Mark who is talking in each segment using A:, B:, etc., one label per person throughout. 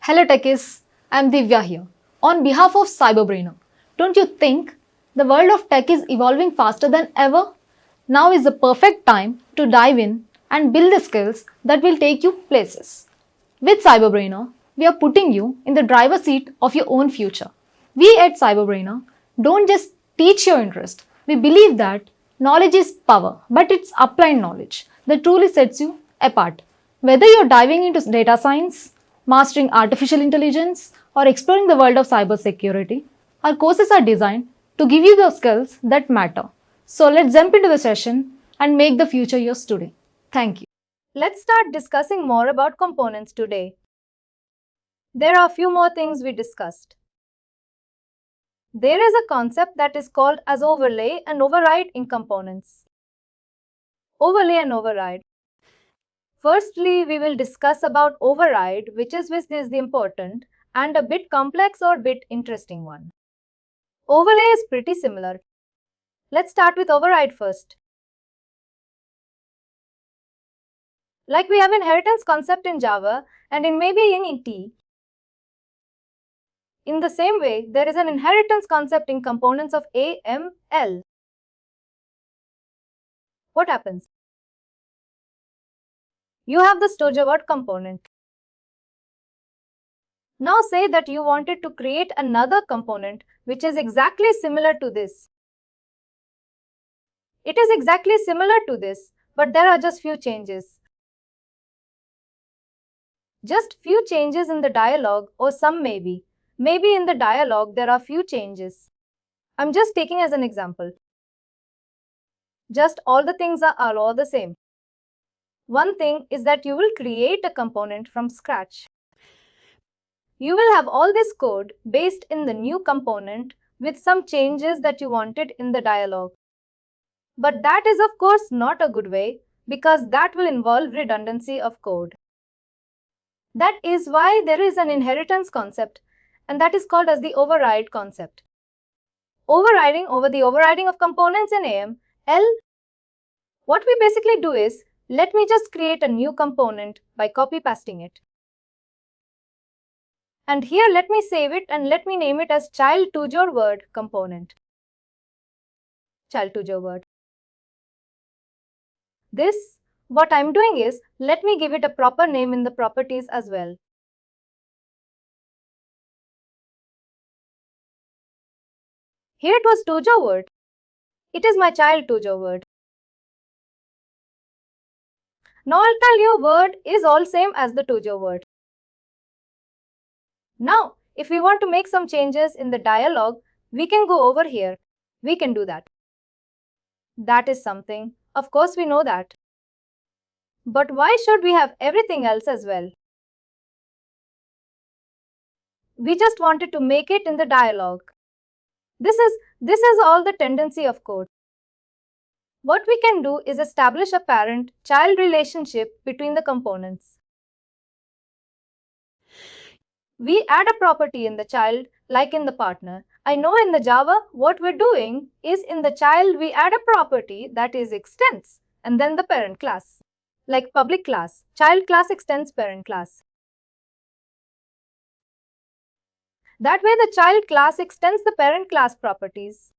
A: Hello techies, I'm Divya here. On behalf of CyberBrainer, don't you think the world of tech is evolving faster than ever? Now is the perfect time to dive in and build the skills that will take you places. With CyberBrainer, we are putting you in the driver's seat of your own future. We at CyberBrainer don't just teach your interest. We believe that knowledge is power, but it's applied knowledge that truly sets you apart. Whether you're diving into data science, mastering artificial intelligence, or exploring the world of cybersecurity, our courses are designed to give you the skills that matter. So let's jump into the session and make the future yours today. Thank you.
B: Let's start discussing more about components today. There are a few more things we discussed. There is a concept that is called as overlay and override in components. Overlay and override. Firstly, we will discuss about override, which is the important and a bit complex or bit interesting one. Overlay is pretty similar. Let's start with override first. Like we have inheritance concept in Java and in maybe in ET. In the same way, there is an inheritance concept in components of AML. What happens? You have the StojaWord component. Now say that you wanted to create another component which is exactly similar to this. It is exactly similar to this, but there are just few changes. Just few changes in the dialog, or some maybe. Maybe in the dialog there are few changes. I'm just taking as an example. Just all the things are all the same. One thing is that you will create a component from scratch. You will have all this code based in the new component with some changes that you wanted in the dialog. But that is of course not a good way because that will involve redundancy of code. That is why there is an inheritance concept, and that is called as the override concept. Overriding over the overriding of components in AML. What we basically do is, let me just create a new component by copy pasting it. And here let me save it and let me name it as child to your word component. Child to your word. This, what I'm doing is, let me give it a proper name in the properties as well. Here it was to your word. It is my child to your word. Now I'll tell you word is all same as the to your word. Now, if we want to make some changes in the dialog, we can go over here. We can do that. That is something. Of course we know that. But why should we have everything else as well? We just wanted to make it in the dialog. This is all the tendency of code. What we can do is establish a parent-child relationship between the components. We add a property in the child, like in the partner. I know in the Java, what we're doing is in the child, we add a property that is extends, and then the parent class. Like public class, child class extends parent class. That way the child class extends the parent class properties.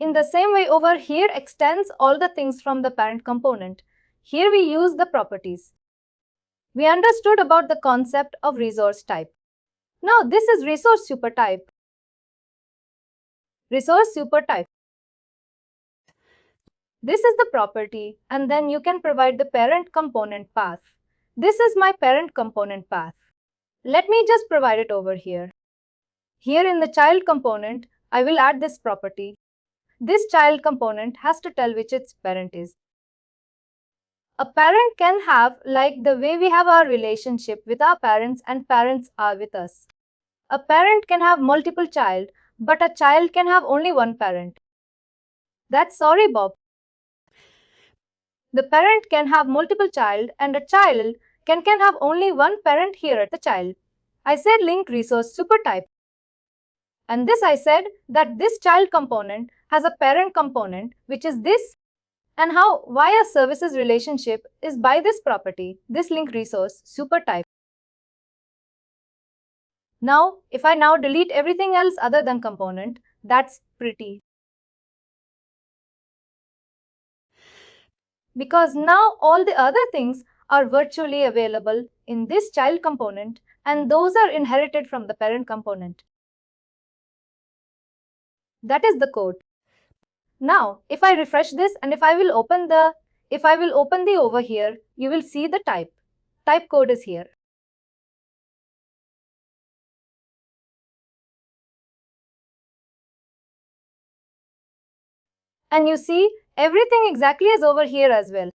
B: In the same way over here extends all the things from the parent component. Here we use the properties. We understood about the concept of resource type. Now this is resource super type. Resource super type. This is the property and then you can provide the parent component path. This is my parent component path. Let me just provide it over here. Here in the child component, I will add this property. This child component has to tell which its parent is. A parent can have, like the way we have our relationship with our parents and parents are with us. A parent can have multiple child, but a child can have only one parent. That's sorry, Bob. The parent can have multiple child and a child can have only one parent here at the child. I said link resource super type. And this I said that this child component has a parent component which is this, and why a services relationship is by this property, this link resource super type. Now, if I now delete everything else other than component, that's pretty. Because now all the other things are virtually available in this child component, and those are inherited from the parent component. That is the code. Now, if I refresh this and if I will open the over here, you will see the type. Type code is here. And you see everything exactly as over here as well.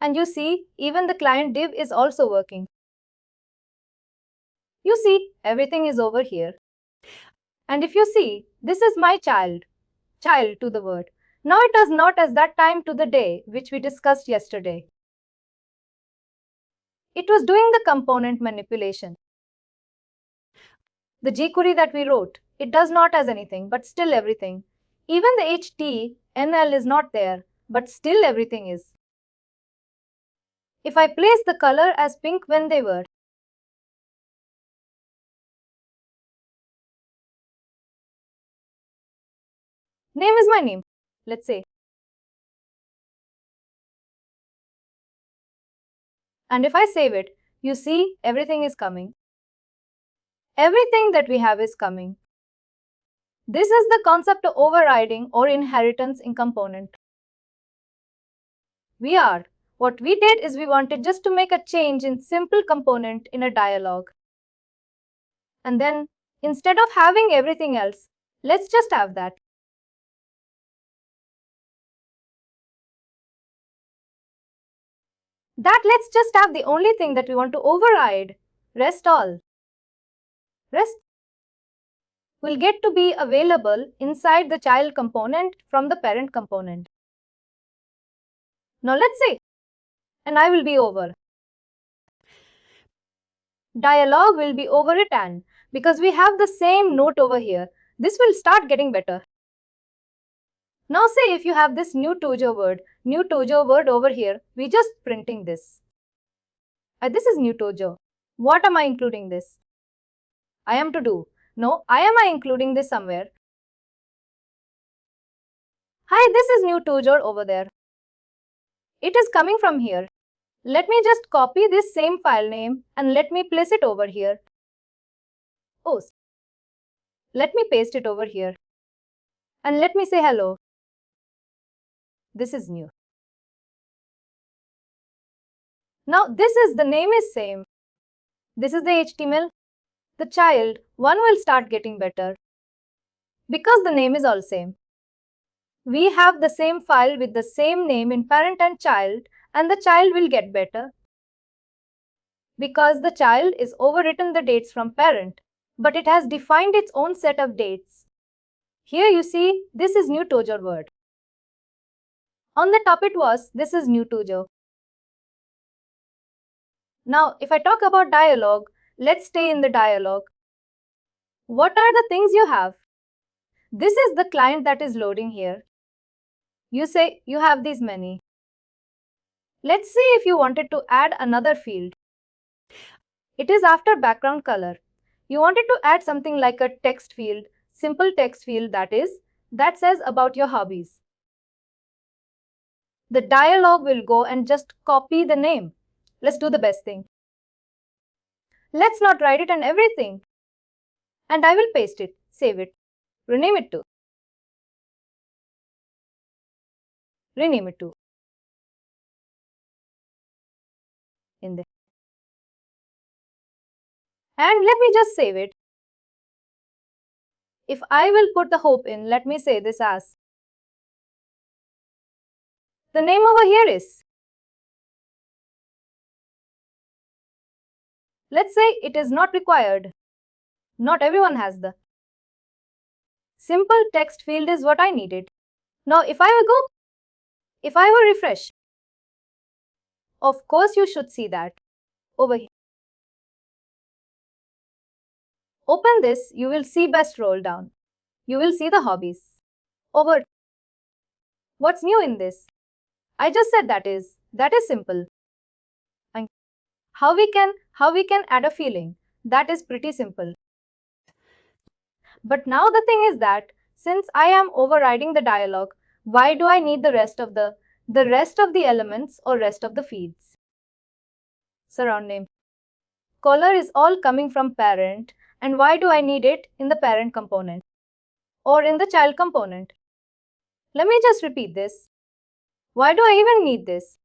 B: And you see even the client div is also working. You see everything is over here. And if you see, this is my child to the word. Now it is not as that time to the day which we discussed yesterday. It was doing the component manipulation. The jQuery that we wrote, it does not as anything, but still everything. Even the HTML is not there, but still everything is. If I place the color as pink when they were, name is my name, let's say. And if I save it, you see everything is coming. Everything that we have is coming. This is the concept of overriding or inheritance in component. What we did is we wanted just to make a change in simple component in a dialog. And then instead of having everything else, let's just have that. Let's just have the only thing that we want to override. Rest will get to be available inside the child component from the parent component. Now let's say, and I will be over. Dialog will be overwritten because we have the same note over here. This will start getting better. Now say if you have this new Tojo word over here, we just printing this. This is new Tojo. What am I including this? I am to do. No, am I including this somewhere? Hi, this is new Tojo over there. It is coming from here. Let me just copy this same file name and let me place it over here. Oh, let me paste it over here. And let me say hello. This is new. Now this is the name is same. This is the HTML. The child one will start getting better because the name is all same. We have the same file with the same name in parent and the child will get better because the child is overwritten the dates from parent, but it has defined its own set of dates. Here you see this is new Tojo word. On the top it was this is new Tojo. Now if I talk about dialog, let's stay in the dialog. What are the things you have? This is the client that is loading here. You say you have these many. Let's see if you wanted to add another field. It is after background color. You wanted to add something like a text field, simple text field that says about your hobbies. The dialog will go and just copy the name. Let's do the best thing. Let's not write it and everything. And I will paste it, save it, rename it to. In there. And let me just save it. If I will put the hope in, let me say this as. The name over here is. Let's say it is not required. Not everyone has the. Simple text field is what I needed. Now if I will refresh. Of course you should see that. Over here. Open this, you will see best roll down. You will see the hobbies. Over. What's new in this? I just said that is simple. And How we can add a feeling. That is pretty simple. But now the thing is that since I am overriding the dialog, why do I need the rest of the elements or rest of the fields? Surround name. Color is all coming from parent, and why do I need it in the parent component or in the child component? Let me just repeat this. Why do I even need this?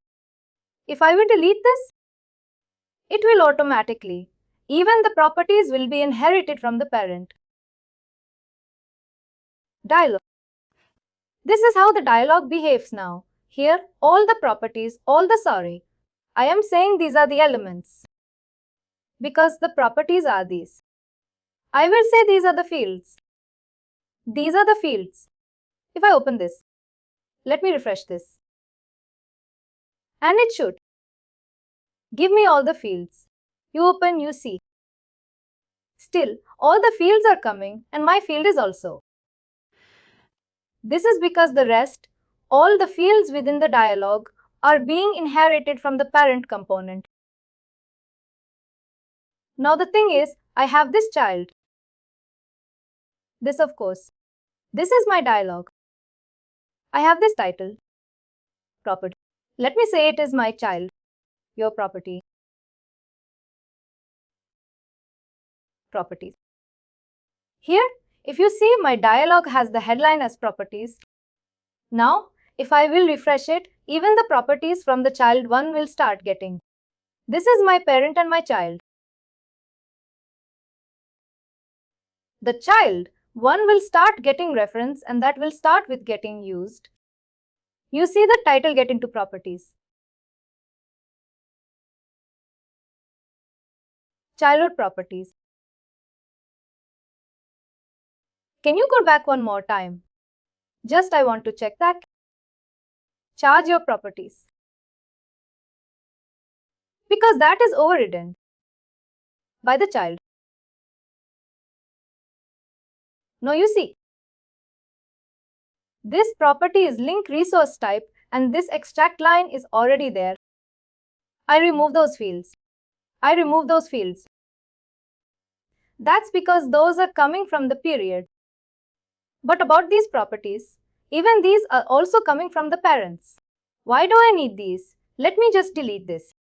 B: If I will delete this, it will automatically. Even the properties will be inherited from the parent. Dialog. This is how the dialog behaves now. Here, all the properties, I am saying these are the elements because the properties are these. I will say these are the fields. These are the fields. If I open this, let me refresh this. And it should give me all the fields. You open, you see. Still, all the fields are coming and my field is also. This is because the rest, all the fields within the dialog, are being inherited from the parent component. Now the thing is, I have this child. This of course. This is my dialog. I have this title. Property. Let me say it is my child. Your property. Properties. Here, if you see, my dialog has the headline as properties. Now, if I will refresh it, even the properties from the child one will start getting. This is my parent and my child. The child one will start getting reference and that will start with getting used. You see the title get into properties. Childhood properties. Can you go back one more time? Just I want to check that. Charge your properties. Because that is overridden by the child. Now you see. This property is link resource type and this extract line is already there. I remove those fields. That's because those are coming from the period. But about these properties, even these are also coming from the parents. Why do I need these? Let me just delete this.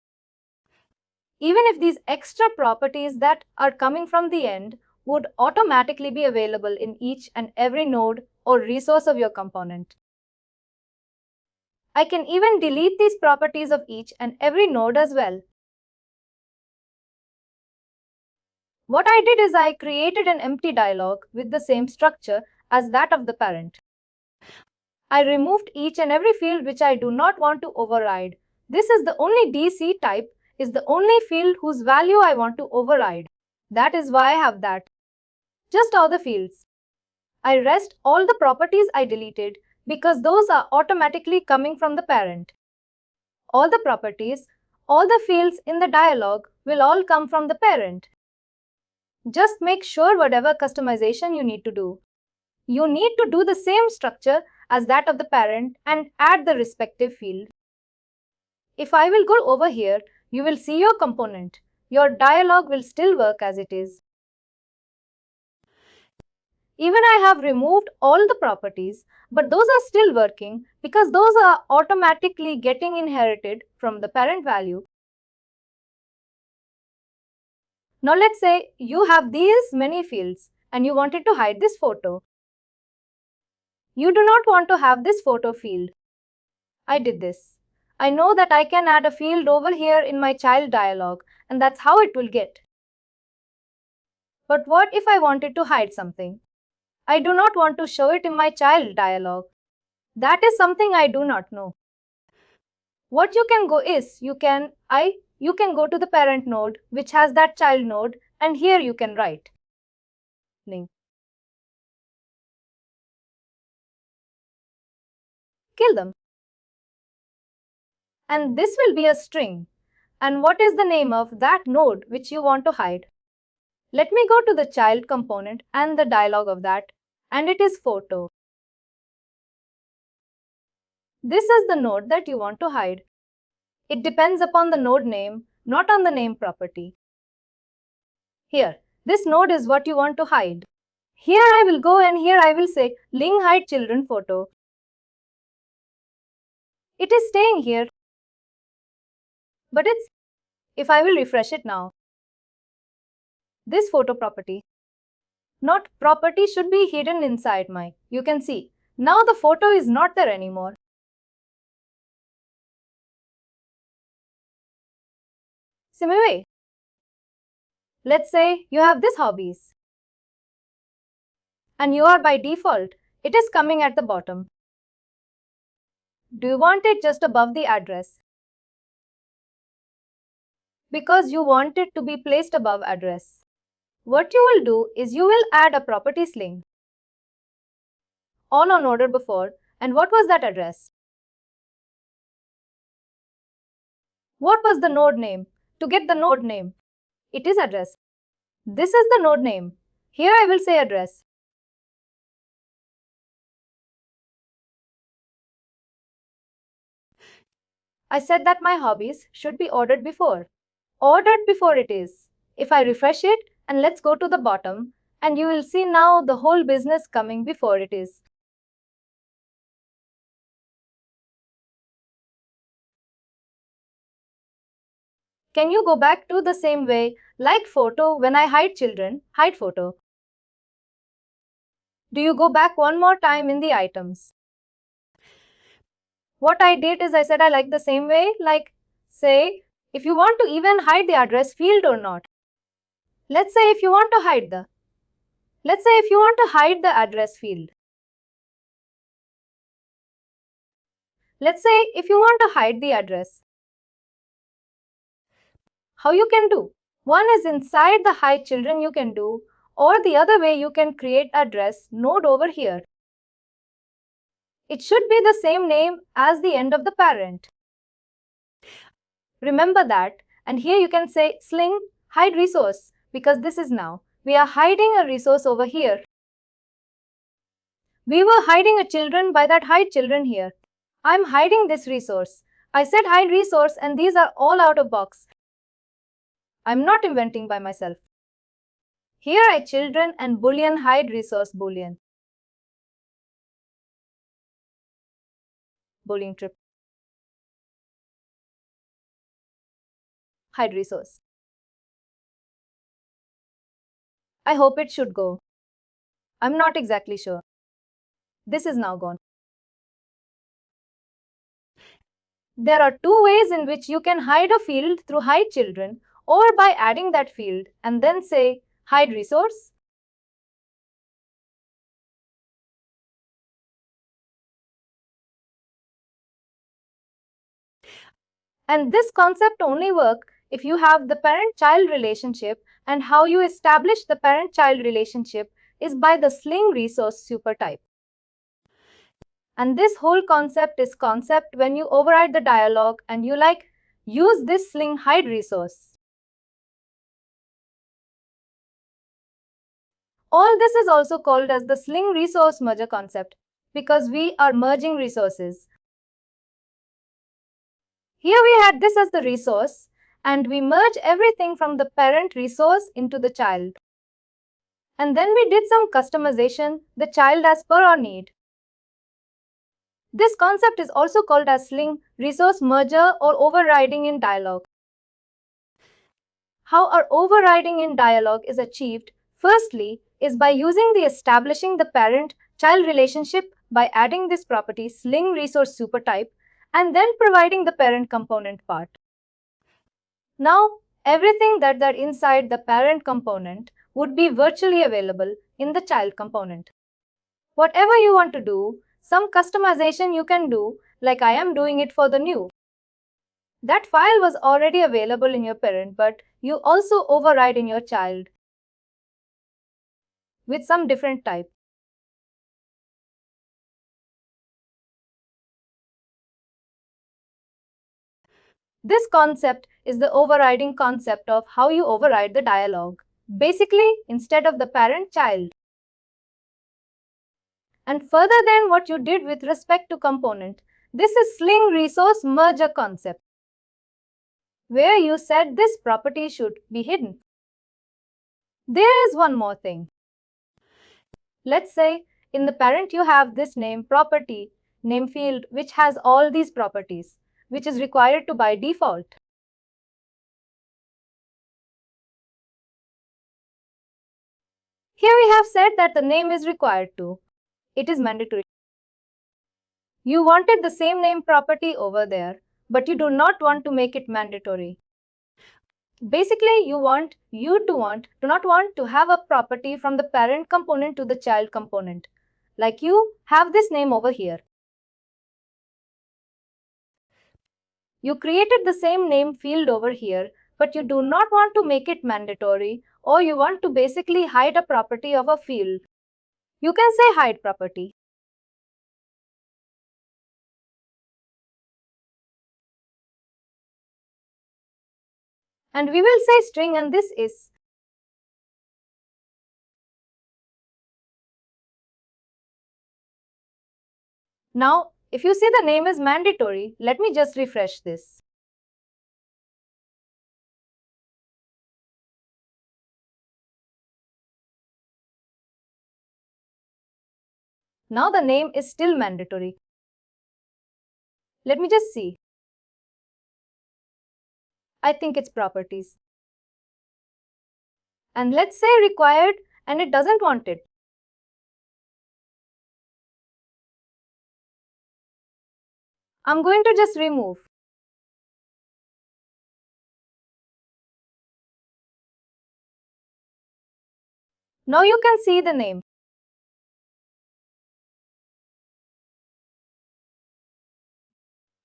B: Even if these extra properties that are coming from the end would automatically be available in each and every node or resource of your component. I can even delete these properties of each and every node as well. What I did is I created an empty dialog with the same structure as that of the parent. I removed each and every field which I do not want to override. This is the only DC type is the only field whose value I want to override. That is why I have that. Just all the fields. I rest all the properties I deleted because those are automatically coming from the parent. All the properties, all the fields in the dialog will all come from the parent. Just make sure whatever customization you need to do. You need to do the same structure as that of the parent and add the respective field. If I will go over here, you will see your component. Your dialog will still work as it is. Even I have removed all the properties, but those are still working because those are automatically getting inherited from the parent value. Now let's say you have these many fields and you wanted to hide this photo. You do not want to have this photo field. I did this. I know that I can add a field over here in my child dialog and that's how it will get. But what if I wanted to hide something? I do not want to show it in my child dialog. That is something I do not know. What you can go is, you can go to the parent node which has that child node and here you can write link. Kill them. And this will be a string. And what is the name of that node which you want to hide? Let me go to the child component and the dialog of that, and it is photo. This is the node that you want to hide. It depends upon the node name, not on the name property. Here, this node is what you want to hide. Here I will go and here I will say link hide children photo. It is staying here. But if I will refresh it now, this photo property, not property should be hidden inside you can see, now the photo is not there anymore. Similar way, let's say you have this hobbies. And you are by default, it is coming at the bottom. Do you want it just above the address? Because you want it to be placed above address. What you will do is you will add a properties link on order before. And what was that address? What was the node name? To get the node name, it is address. This is the node name. Here I will say address. I said that my hobbies should be ordered before. Ordered before it is. If I refresh it and let's go to the bottom, and you will see now the whole business coming before it is. Can you go back to the same way, like photo when I hide children, hide photo? Do you go back one more time in the items? What I did is I said I like the same way, like say, if you want to even hide the address field or not. Let's say if you want to hide the address field. Let's say if you want to hide the address. How you can do? One is inside the hide children you can do, or the other way you can create address node over here. It should be the same name as the end of the parent. Remember that, and here you can say sling hide resource, because this is now we are hiding a resource over here. We were hiding a children by that hide children here. I'm hiding this resource. I said hide resource and these are all out of box. I'm not inventing by myself. Here I children and boolean hide resource boolean. Boolean trip. Hide resource. I hope it should go. I'm not exactly sure. This is now gone. There are two ways in which you can hide a field through hide children or by adding that field and then say hide resource. And this concept only works if you have the parent-child relationship, and how you establish the parent-child relationship is by the sling resource supertype. And this whole concept is when you override the dialog and you use this sling hide resource. All this is also called as the sling resource merger concept because we are merging resources. Here we had this as the resource and we merge everything from the parent resource into the child. And then we did some customization, the child as per our need. This concept is also called as sling resource merger or overriding in dialog. How our overriding in dialog is achieved, firstly, is by using the establishing the parent-child relationship by adding this property sling resource supertype and then providing the parent component part. Now, everything that inside the parent component would be virtually available in the child component. Whatever you want to do, some customization you can do, like I am doing it for the new. That file was already available in your parent, but you also override in your child with some different type. This concept is the overriding concept of how you override the dialog. Basically, instead of the parent-child. And further than what you did with respect to component, this is sling resource merger concept. where you said this property should be hidden. There is one more thing. Let's say in the parent you have this name property, name field, which has all these properties, which is required to by default. Here we have said that the name is required to. It is mandatory. You wanted the same name property over there, but you do not want to make it mandatory. Basically, you do not want to have a property from the parent component to the child component. Like you have this name over here. You created the same name field over here, but you do not want to make it mandatory, or you want to basically hide a property of a field. You can say hide property. And we will say string, and this is. Now, if you see the name is mandatory, let me just refresh this. Now the name is still mandatory. Let me just see. I think it's properties. And let's say required, and it doesn't want it. I'm going to just remove. Now you can see the name.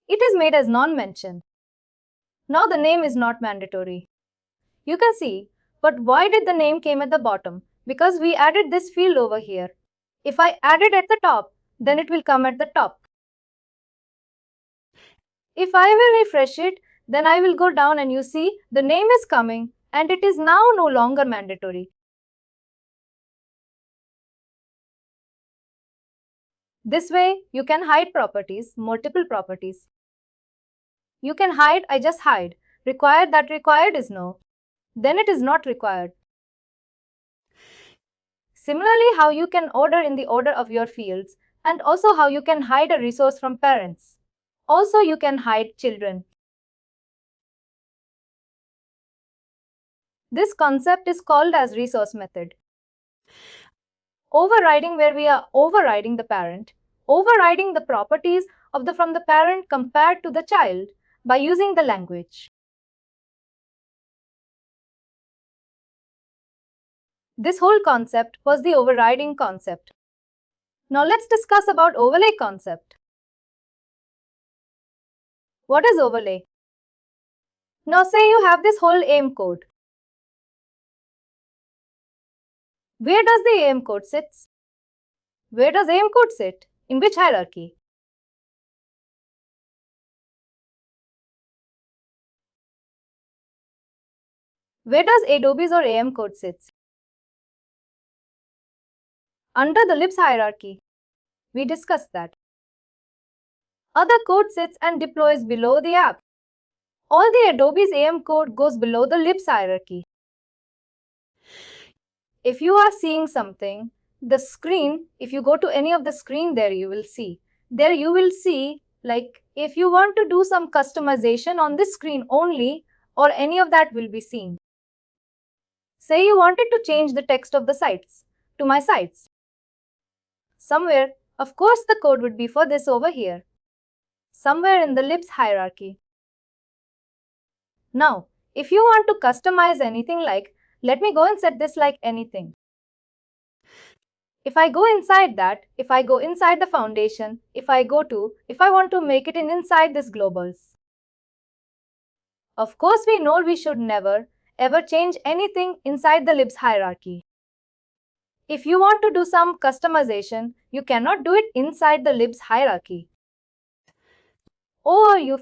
B: It is made as non-mention. Now the name is not mandatory. You can see, but why did the name came at the bottom? Because we added this field over here. If I add it at the top, then it will come at the top. If I will refresh it, then I will go down and you see the name is coming and it is now no longer mandatory. This way, you can hide properties, multiple properties. You can hide, I just hide. Required, that required is no. Then it is not required. Similarly, how you can order in the order of your fields, and also how you can hide a resource from parents. Also, you can hide children. This concept is called as resource method. Overriding, where we are overriding the parent, overriding the properties of the from the parent compared to the child by using the language. This whole concept was the overriding concept. Now let's discuss about overlay concept. What is overlay? Now say you have this whole aim code. Where does the aim code sit? Where does aim code sit? In which hierarchy? Where does Adobe's or AM code sits? Under the libs hierarchy. We discussed that. Other code sits and deploys below the app. All the Adobe's AM code goes below the libs hierarchy. If you are seeing something, the screen, if you go to any of the screen there you will see. There you will see, like, if you want to do some customization on this screen only, or any of that will be seen. Say you wanted to change the text of the sites to my sites. Somewhere, of course the code would be for this over here. Somewhere in the libs hierarchy. Now, if you want to customize anything like, let me go and set this like anything. If I go inside that, if I go inside the foundation, if I want to make it inside this globals. Of course we know we should never, ever change anything inside the libs hierarchy. If you want to do some customization, you cannot do it inside the libs hierarchy. Or you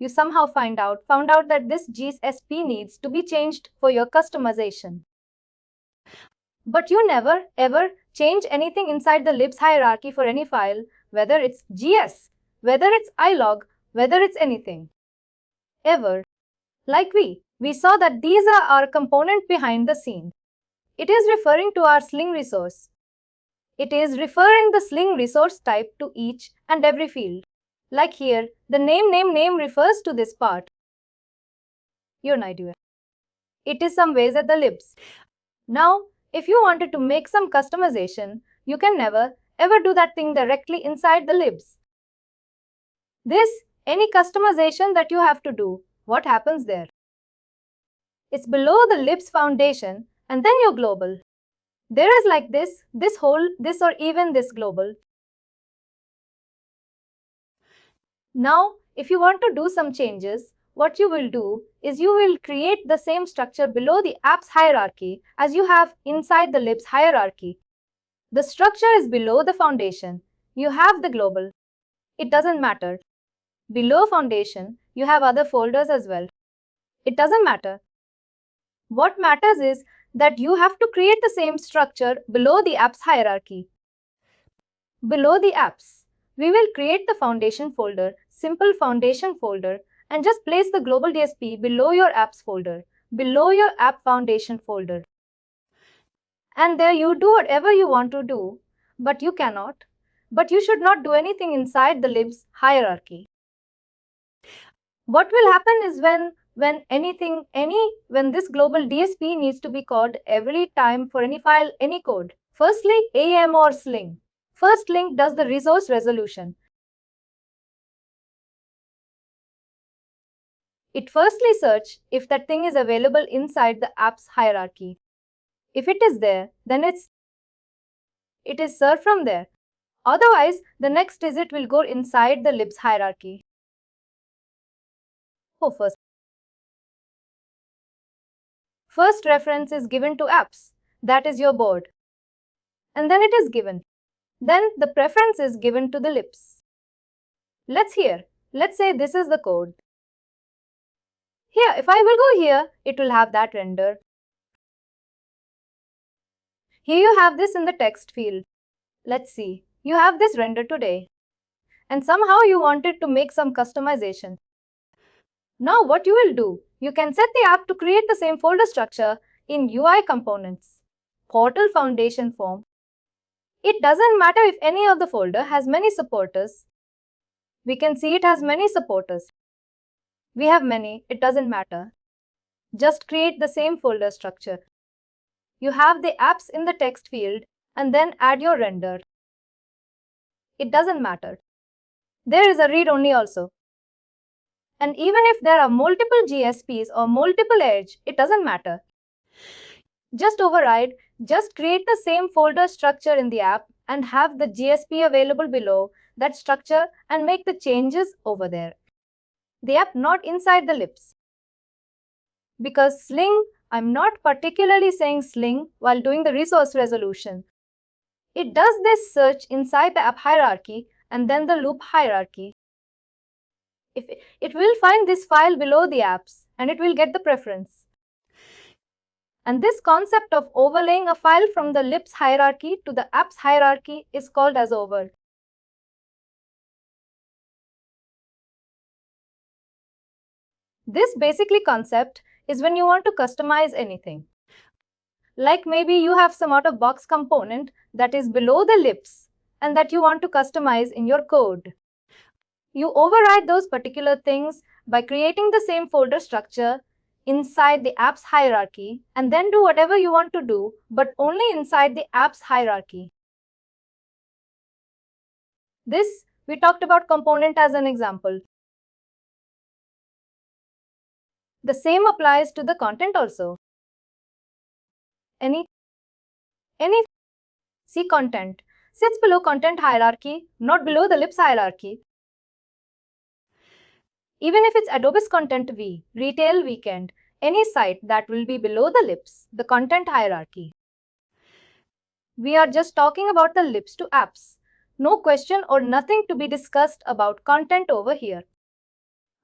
B: somehow found out that this GSP needs to be changed for your customization. But you never ever change anything inside the libs hierarchy for any file, whether it's GS, whether it's ilog, whether it's anything. Ever. Like we saw that these are our component behind the scene. It is referring to our Sling resource. It is referring the Sling resource type to each and every field. Like here, the name refers to this part. Your idea. It is some ways at the libs. Now, if you wanted to make some customization, you can never ever do that thing directly inside the libs. Any customization that you have to do, what happens there? It's below the libs foundation and then your global. There is like this whole, this or even this global. Now, if you want to do some changes, what you will do is you will create the same structure below the apps hierarchy as you have inside the libs hierarchy. The structure is below the foundation. You have the global. It doesn't matter. Below foundation, you have other folders as well. It doesn't matter. What matters is that you have to create the same structure below the apps hierarchy. Below the apps, we will create the foundation folder, simple foundation folder, and just place the global DSP below your apps folder, below your app foundation folder. And there you do whatever you want to do, but you cannot. But you should not do anything inside the libs hierarchy. What will happen is when this global DSP needs to be called every time for any file, any code. Firstly, AM or Sling. First link does the resource resolution. It firstly searches if that thing is available inside the apps hierarchy. If it is there, then it is served from there. Otherwise, the next digit will go inside the libs hierarchy. First reference is given to apps, that is your board. And then it is given. Then the preference is given to the libs. Let's say this is the code. Here, if I will go here, it will have that render. Here you have this in the text field. Let's see, you have this render today. And somehow you wanted to make some customization. Now what you will do, you can set the app to create the same folder structure in UI components. Portal foundation form. It doesn't matter if any of the folder has many supporters. We can see it has many supporters. We have many, it doesn't matter. Just create the same folder structure. You have the apps in the text field and then add your render. It doesn't matter. There is a read-only also. And even if there are multiple GSPs or multiple edge, it doesn't matter. Just override, just create the same folder structure in the app and have the GSP available below that structure and make the changes over there. The app not inside the libs. Because Sling, I'm not particularly saying Sling while doing the resource resolution. It does this search inside the app hierarchy and then the loop hierarchy. It will find this file below the apps and it will get the preference. And this concept of overlaying a file from the libs hierarchy to the apps hierarchy is called as over. This basically concept is when you want to customize anything. Like maybe you have some out-of-box component that is below the libs and that you want to customize in your code. You override those particular things by creating the same folder structure inside the apps hierarchy and then do whatever you want to do, but only inside the apps hierarchy. We talked about component as an example. The same applies to the content also. See content sits below content hierarchy, not below the libs hierarchy. Even if it's Adobe's content retail weekend, any site that will be below the libs, the content hierarchy. We are just talking about the libs to apps. No question or nothing to be discussed about content over here.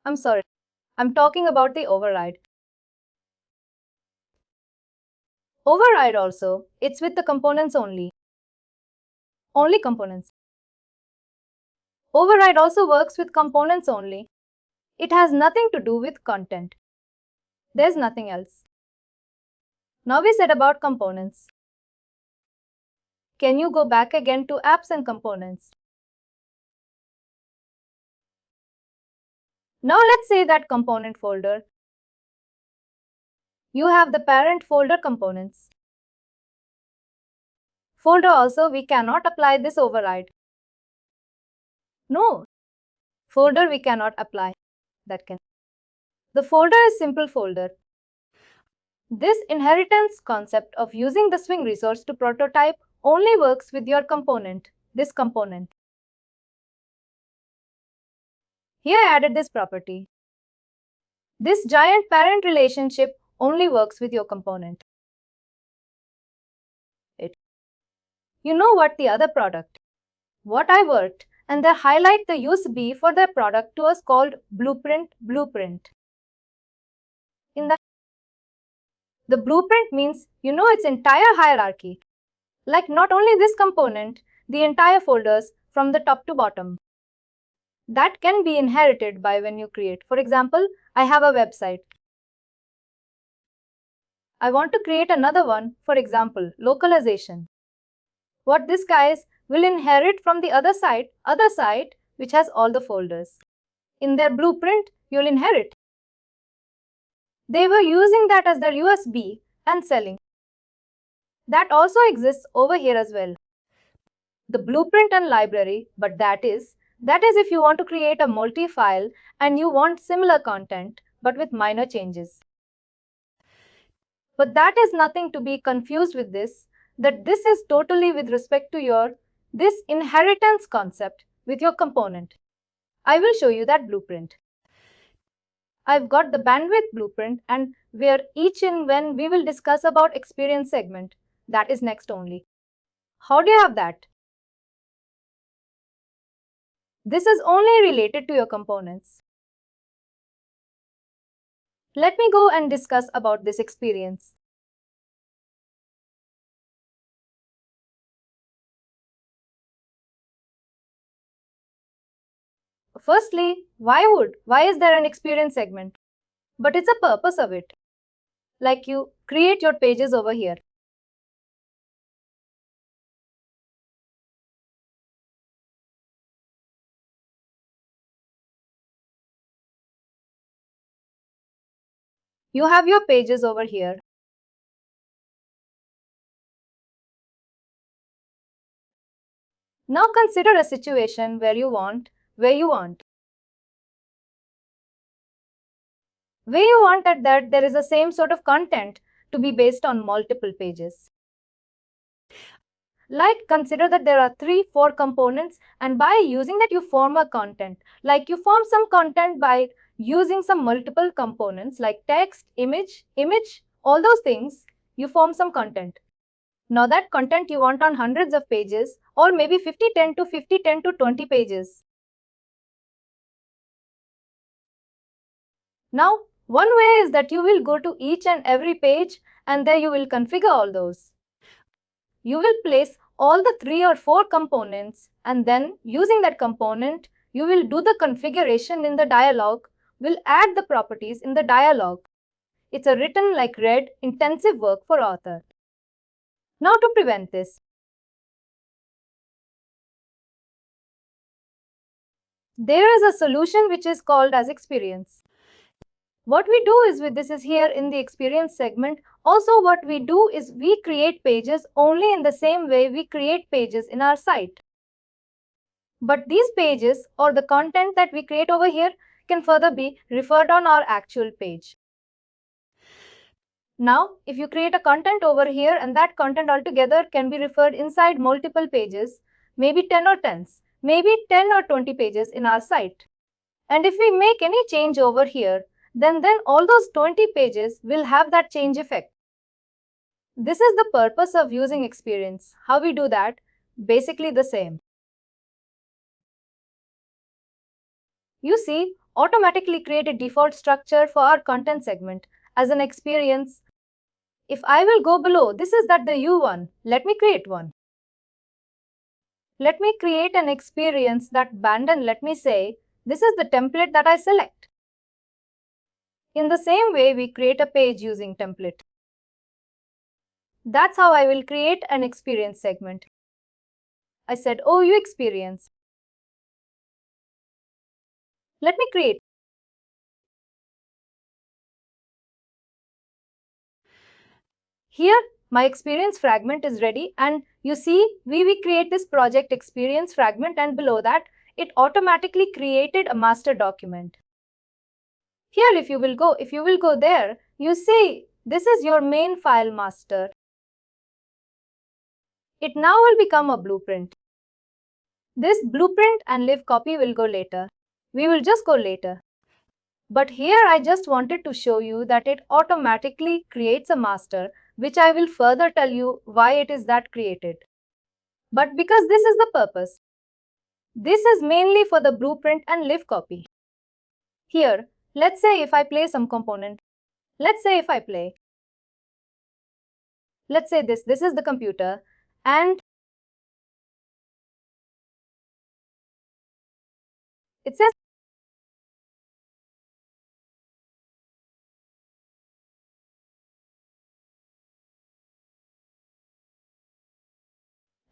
B: I'm sorry, I'm talking about the override. Override also, it's with the components only. Only components. Override also works with components only. It has nothing to do with content. There's nothing else. Now we said about components. Can you go back again to apps and components? Now let's say that component folder. You have the parent folder components. Folder also we cannot apply this override. No, folder we cannot apply. That can. The folder is simple folder. This inheritance concept of using the swing resource to prototype only works with your component, this component. Here I added this property. This giant parent relationship only works with your component. You know what the other product? What I worked, and they highlight the use B for their product to us called blueprint. In the blueprint means you know its entire hierarchy. Like not only this component, the entire folders from the top to bottom. That can be inherited by when you create. For example, I have a website. I want to create another one, for example, localization. What this guys will inherit from the other side which has all the folders. In their blueprint, you'll inherit. They were using that as their USB and selling. That also exists over here as well. The blueprint and library, but that is if you want to create a multi-file and you want similar content but with minor changes. But that is nothing to be confused with this, that this is totally with respect to this inheritance concept with your component. I will show you that blueprint. I've got the bandwidth blueprint and where each and when we will discuss about experience segment. That is next only. How do you have that? This is only related to your components. Let me go and discuss about this experience. Firstly, why is there an experience segment? But it's a purpose of it. Like you create your pages over here. You have your pages over here. Now consider a situation where you want that there is the same sort of content to be based on multiple pages. Like consider that there are 3-4 components and by using that you form a content. Like you form some content by using some multiple components like text, image, all those things, you form some content. Now that content you want on hundreds of pages or maybe 10 to 20 pages. Now, one way is that you will go to each and every page and there you will configure all those. You will place all the 3 or 4 components and then using that component, you will do the configuration in the dialog, will add the properties in the dialog. It's a written like read intensive work for author. Now to prevent this, there is a solution which is called as Experience. What we do is with this is here in the Experience segment. Also what we do is we create pages only in the same way we create pages in our site. But these pages or the content that we create over here can further be referred on our actual page. Now, if you create a content over here and that content altogether can be referred inside multiple pages, maybe 10 or 10s, maybe 10 or 20 pages in our site. And if we make any change over here, then all those 20 pages will have that change effect. This is the purpose of using Experience. How we do that? Basically the same. You see, automatically create a default structure for our content segment as an experience. If I will go below, this is that the U1. Let me create one. Let me create an experience that band and let me say, this is the template that I select. In the same way, we create a page using template. That's how I will create an experience segment. I said OU experience. Let me create. Here, my experience fragment is ready, and you see, we create this project experience fragment, and below that, it automatically created a master document. Here, if you will go there, you see, this is your main file master. It now will become a blueprint. This blueprint and live copy will go later. We will just go later. But here I just wanted to show you that it automatically creates a master, which I will further tell you why it is that created. But because this is the purpose. This is mainly for the blueprint and live copy. Here, let's say if I play some component. Let's say if I play. Let's say this is the computer, and it says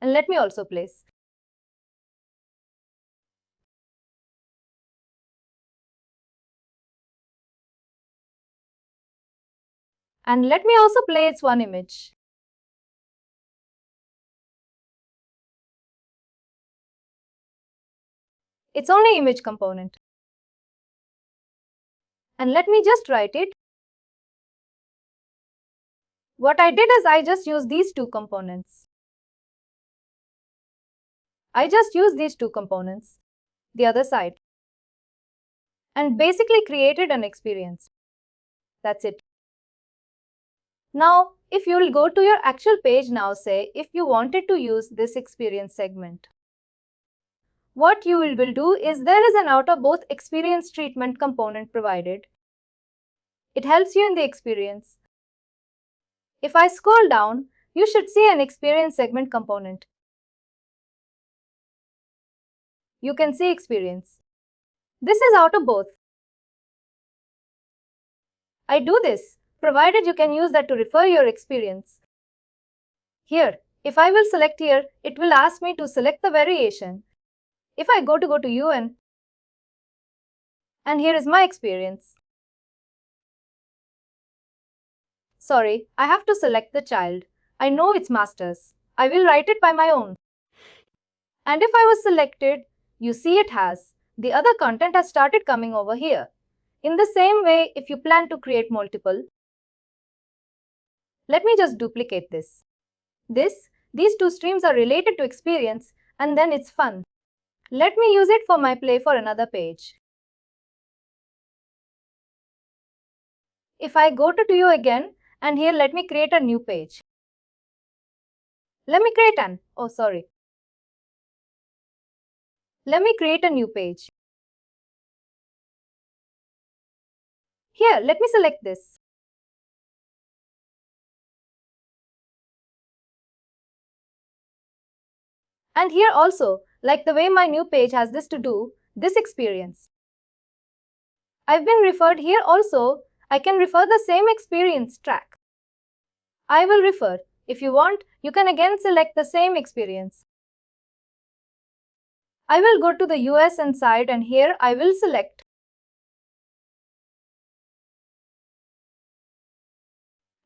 B: and let me also place. And let me also play its one image. It's only image component. And let me just write it. What I did is I just used these two components. I just used these two components, the other side, and basically created an experience. That's it. Now, if you will go to your actual page now, say if you wanted to use this experience segment. What you will do is there is an out of both experience treatment component provided. It helps you in the experience. If I scroll down, you should see an experience segment component. You can see experience. This is out of both. I do this, provided you can use that to refer your experience. Here, if I will select here, it will ask me to select the variation. If I go to UN, and here is my experience. Sorry, I have to select the child. I know it's masters. I will write it by my own. And if I was selected, you see it has. The other content has started coming over here. In the same way, if you plan to create multiple, let me just duplicate this. These two streams are related to experience, and then it's fun. Let me use it for my play for another page. If I go to you again, and here let me create a new page. Let me create Let me create a new page. Here, let me select this. And here also, like the way my new page has this to do, this experience. I've been referred here also. I can refer the same experience track. I will refer. If you want, you can again select the same experience. I will go to the US and side, and here I will select.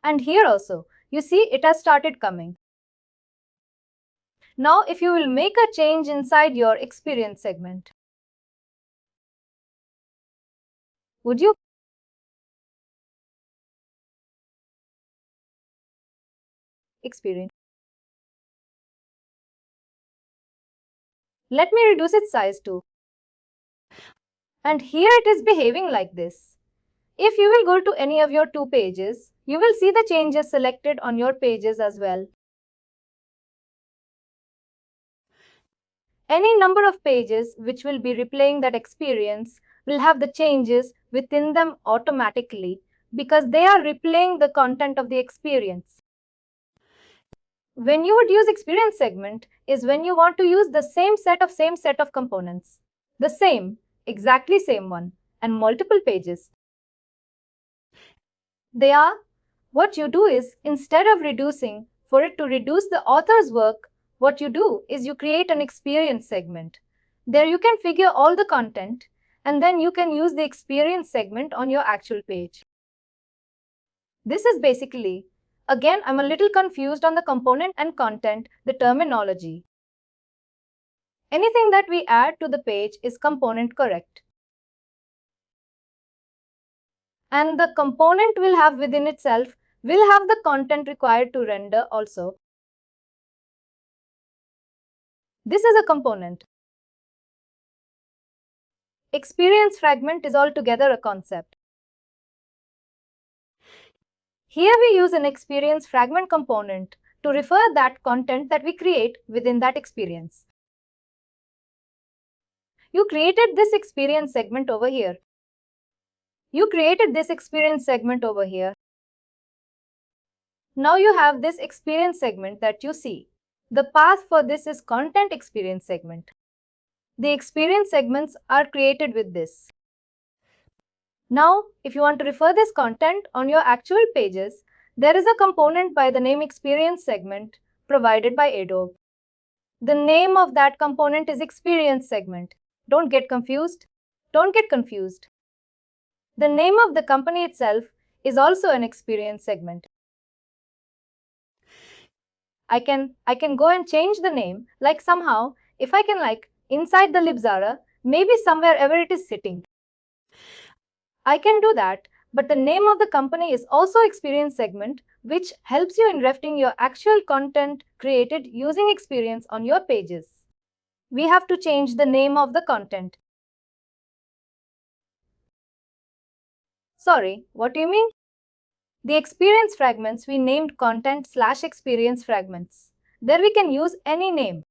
B: And here also, you see it has started coming. Now if you will make a change inside your experience segment, would you? Experience. Let me reduce its size too. And here it is behaving like this. If you will go to any of your two pages, you will see the changes selected on your pages as well. Any number of pages which will be replaying that experience will have the changes within them automatically because they are replaying the content of the experience. When you would use experience segment is when you want to use the same set of components. The same, exactly same one, and multiple pages. They are, what you do is, instead of reducing for it to reduce the author's work, what you do is you create an experience segment. There you can figure all the content, and then you can use the experience segment on your actual page. This is basically, again, I'm a little confused on the component and content, the terminology. Anything that we add to the page is component correct. And the component will have within itself will have the content required to render also. This is a component. Experience fragment is altogether a concept. Here we use an experience fragment component to refer that content that we create within that experience. You created this experience segment over here. You created this experience segment over here. Now you have this experience segment that you see. The path for this is content experience segment. The experience segments are created with this. Now, if you want to refer this content on your actual pages, there is a component by the name experience segment provided by Adobe. The name of that component is experience segment. Don't get confused. Don't get confused. The name of the company itself is also an experience segment. I can go and change the name, like somehow, if I can, like inside the libzara, maybe somewhere ever it is sitting. I can do that, but the name of the company is also experience segment, which helps you in reflecting your actual content created using experience on your pages. We have to change the name of the content. Sorry, what do you mean? The experience fragments we named content/experience fragments. There we can use any name.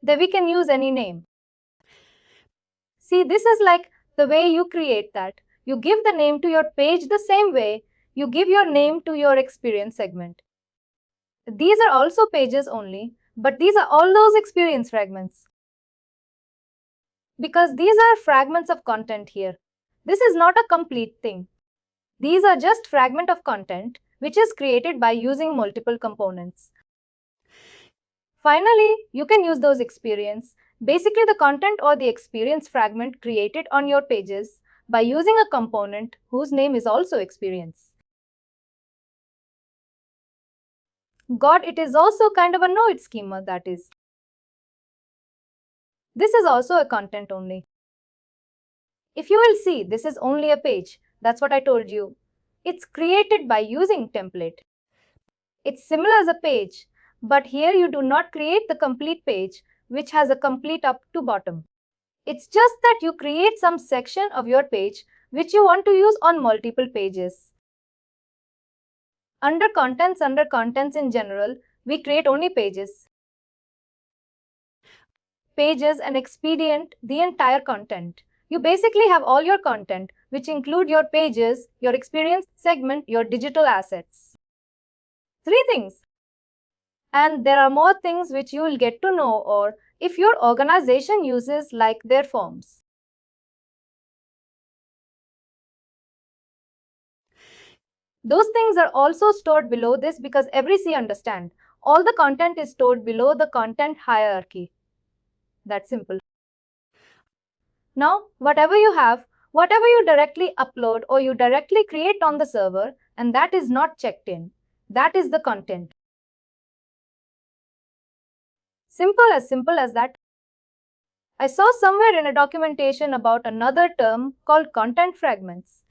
B: There we can use any name. See, this is like the way you create that. You give the name to your page the same way you give your name to your experience segment. These are also pages only, but these are all those experience fragments. Because these are fragments of content here. This is not a complete thing. These are just fragment of content which is created by using multiple components. Finally, you can use those experience, basically the content or the experience fragment created on your pages by using a component whose name is also experience. God, it is also kind of a node schema, that is. This is also a content only. If you will see, this is only a page. That's what I told you. It's created by using template. It's similar as a page, but here you do not create the complete page, which has a complete up to bottom. It's just that you create some section of your page which you want to use on multiple pages. Under contents in general, we create only pages. Pages and expedient the entire content. You basically have all your content, which include your pages, your experience segment, your digital assets. 3 things. And there are more things which you will get to know or if your organization uses like their forms. Those things are also stored below this because understand, all the content is stored below the content hierarchy. That's simple. Now, whatever you have, whatever you directly upload or you directly create on the server and that is not checked in, that is the content. Simple as that. I saw somewhere in a documentation about another term called content fragments.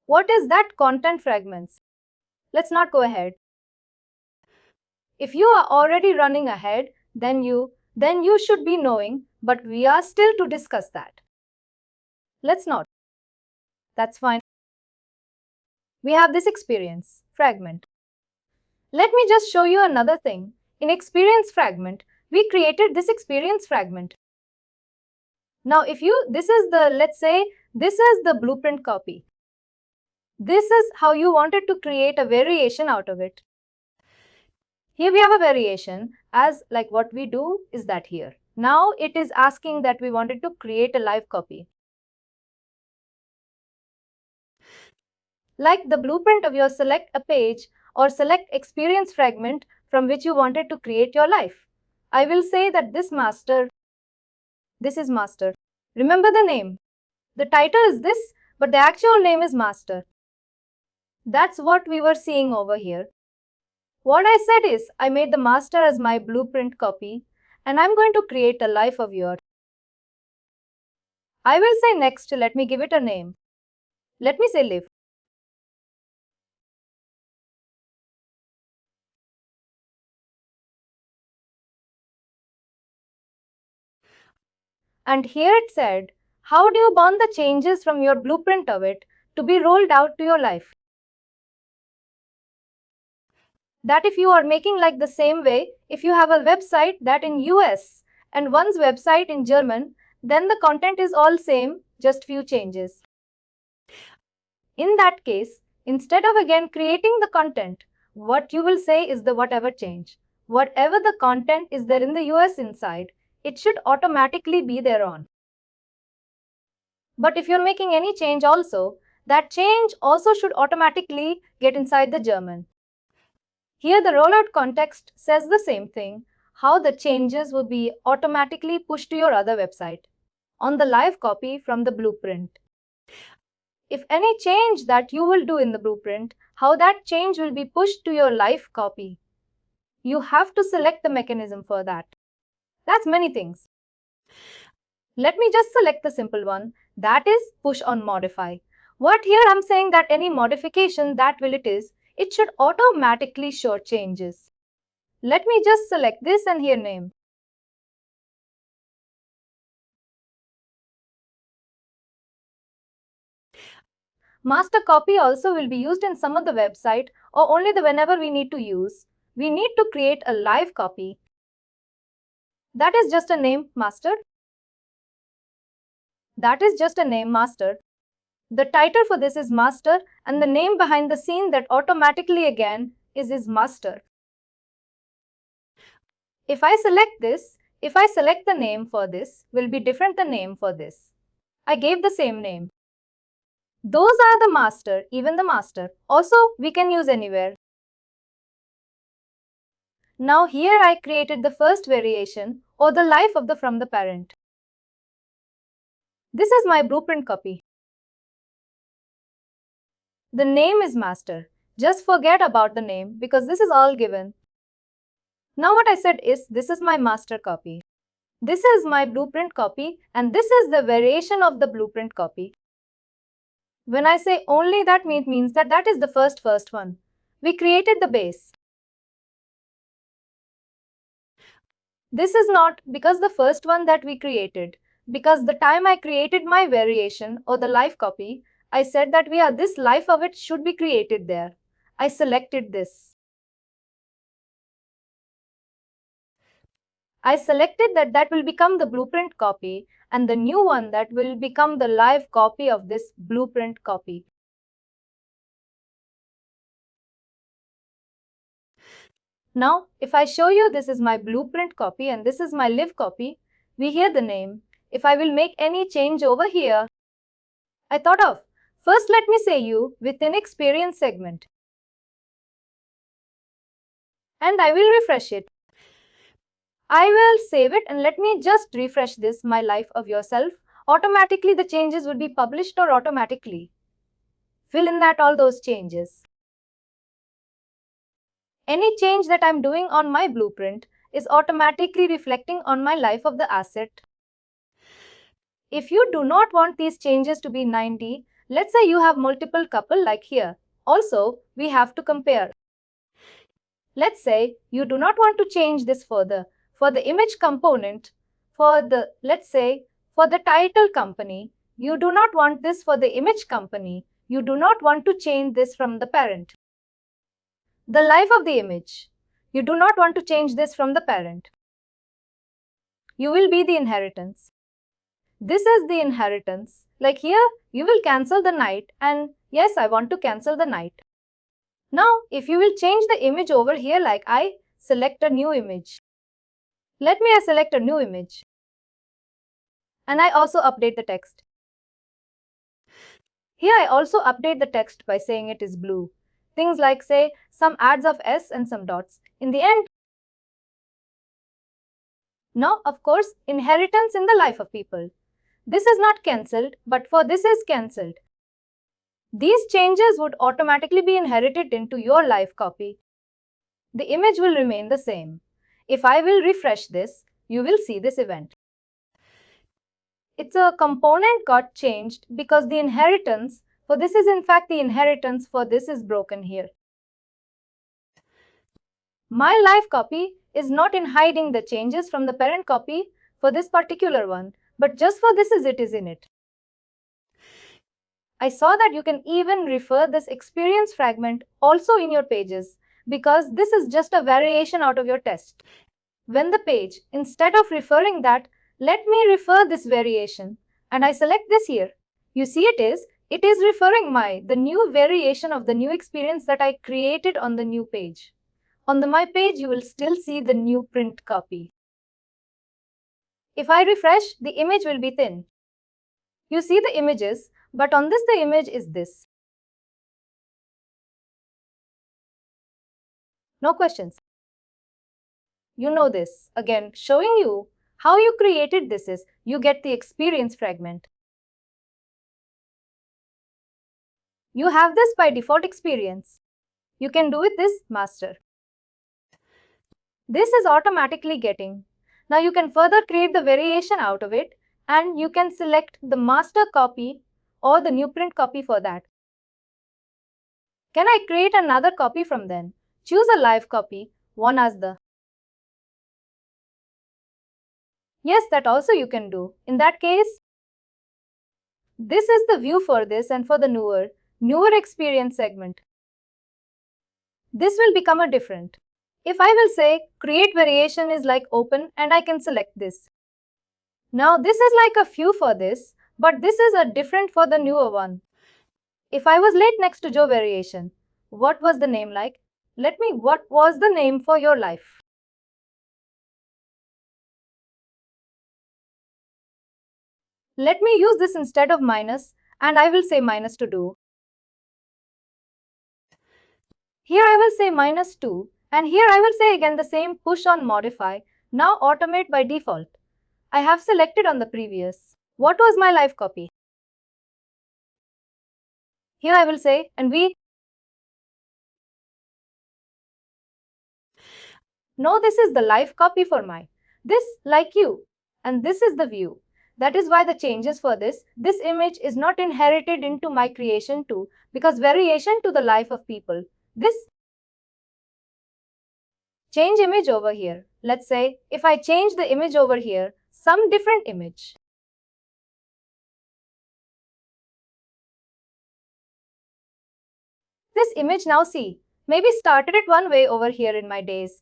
B: What is that content fragments? Let's not go ahead. If you are already running ahead, then you should be knowing, but we are still to discuss that. Let's not. That's fine. We have this experience fragment. Let me just show you another thing. In experience fragment, we created this experience fragment. Now, let's say, this is the blueprint copy. This is how you wanted to create a variation out of it. Here we have a variation as like what we do is that here. Now it is asking that we wanted to create a live copy. Like the blueprint of your select a page or select experience fragment from which you wanted to create your life. I will say that this is master. Remember the name. The title is this, but the actual name is master. That's what we were seeing over here. What I said is, I made the master as my blueprint copy, and I'm going to create a life of yours. I will say next, let me give it a name. Let me say live. And here it said, how do you bond the changes from your blueprint of it to be rolled out to your life? That if you are making like the same way, if you have a website that in US and one's website in German, then the content is all same, just few changes. In that case, instead of again creating the content, what you will say is the whatever change. Whatever the content is there in the US inside, it should automatically be there on. But if you're making any change also, that change also should automatically get inside the German. Here the rollout context says the same thing, how the changes will be automatically pushed to your other website on the live copy from the blueprint. If any change that you will do in the blueprint, how that change will be pushed to your live copy. You have to select the mechanism for that. That's many things. Let me just select the simple one, that is push on modify. What here I'm saying that any modification that will it should automatically show changes. Let me just select this and here name. Master copy also will be used in some of the website or only the whenever we need to use. We need to create a live copy. That is just a name master. That is just a name master. The title for this is master and the name behind the scene that automatically again is master. If I select this, if I select the name for this, will be different the name for this. I gave the same name. Those are the master, even the master. Also, we can use anywhere. Now here I created the first variation or the life of the from the parent. This is my blueprint copy. The name is master. Just forget about the name because this is all given. Now what I said is this is my master copy. This is my blueprint copy and this is the variation of the blueprint copy. When I say only that means that that is the first one. We created the base. This is not because the first one that we created. Because the time I created my variation or the live copy, I said that this life of it should be created there. I selected this. I selected that will become the blueprint copy and the new one that will become the live copy of this blueprint copy. Now, if I show you this is my blueprint copy and this is my live copy, we hear the name. If I will make any change over here, I thought of, first let me say you within experience segment. And I will refresh it. I will save it and let me just refresh this, my life of yourself. Automatically the changes will be published or automatically. Fill in that all those changes. Any change that I'm doing on my blueprint is automatically reflecting on my life of the asset. If you do not want these changes to be 90, let's say you have multiple couple like here. Also, we have to compare. Let's say you do not want to change this further. For the image component, let's say, for the title company, you do not want this for the image company. You do not want to change this from the parent. The life of the image. You do not want to change this from the parent. You will be the inheritance. This is the inheritance. Like here, you will cancel the night and yes, I want to cancel the night. Now, if you will change the image over here like I select a new image. Let me select a new image. And I also update the text. Here I also update the text by saying it is blue. Things like, say, some adds of S and some dots in the end. Now, of course, inheritance in the life of people. This is not cancelled, but for this is cancelled. These changes would automatically be inherited into your live copy. The image will remain the same. If I will refresh this, you will see this event. It's a component got changed because the inheritance for this is in fact the inheritance for this is broken here. My live copy is not in hiding the changes from the parent copy for this particular one, but just for this is it is in it. I saw that you can even refer this experience fragment also in your pages because this is just a variation out of your test. When the page, instead of referring that, let me refer this variation, and I select this here, you see it is referring the new variation of the new experience that I created on the new page. On the my page, you will still see the new print copy. If I refresh, the image will be thin. You see the images, but on this the image is this. No questions. You know this. Again, showing you how you created this is you get the experience fragment. You have this by default experience. You can do with this master. This is automatically getting. Now you can further create the variation out of it and you can select the master copy or the new print copy for that. Can I create another copy from then? Choose a live copy, one as the. Yes, that also you can do. In that case, this is the view for this and for the newer experience segment. This will become a different. If I will say create variation is like open and I can select this. Now this is like a few for this, but this is a different for the newer one. If I was late next to Joe variation, what was the name like? What was the name for your life? Let me use this instead of minus and I will say minus to do. Here I will say -2 and here I will say again the same push on modify, now automate by default. I have selected on the previous. What was my live copy? Here I will say and we. No, this is the live copy for my. This like you and this is the view. That is why the changes for this image is not inherited into my creation too because variation to the life of people. This change image over here. Let's say if I change the image over here, some different image. This image now see, maybe started it one way over here in my days.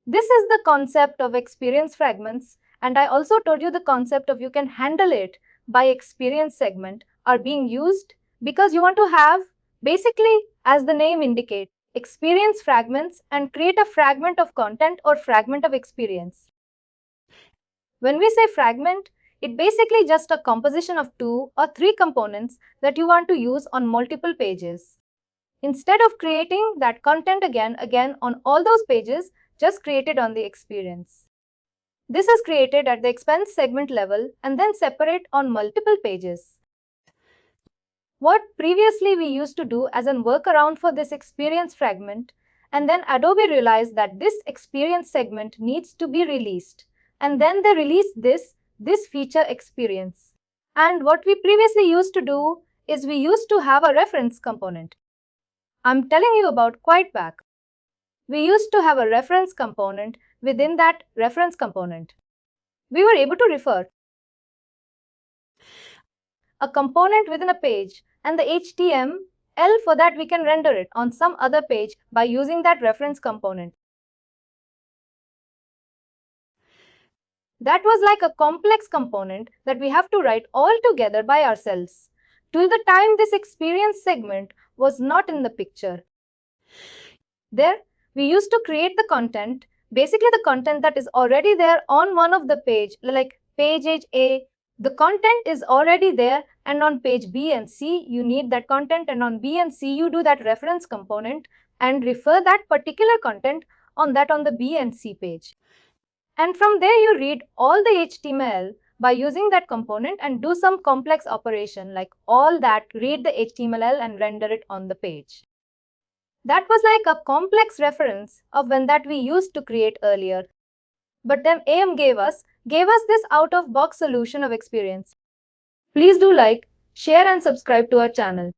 B: This is the concept of experience fragments, and I also told you the concept of you can handle it by experience segment are being used because you want to have basically, as the name indicates, experience fragments and create a fragment of content or fragment of experience. When we say fragment, it basically just a composition of 2 or 3 components that you want to use on multiple pages. Instead of creating that content again on all those pages, just create it on the experience. This is created at the expense segment level and then separate on multiple pages. What previously we used to do as a workaround for this experience fragment, and then Adobe realized that this experience segment needs to be released. And then they released this feature experience. And what we previously used to do is we used to have a reference component. I'm telling you about quite back. We used to have a reference component. Within that reference component, we were able to refer a component within a page and the HTML for that we can render it on some other page by using that reference component. That was like a complex component that we have to write all together by ourselves till the time this experience segment was not in the picture. There, we used to create the content, basically the content that is already there on one of the page, like page A, the content is already there, and on page B and C, you need that content, and on B and C, you do that reference component and refer that particular content on the B and C page. And from there, you read all the HTML by using that component and do some complex operation like all that, read the HTML and render it on the page. That was like a complex reference of when that we used to create earlier. But then AM gave us this out-of-box solution of experience. Please do like, share and subscribe to our channel.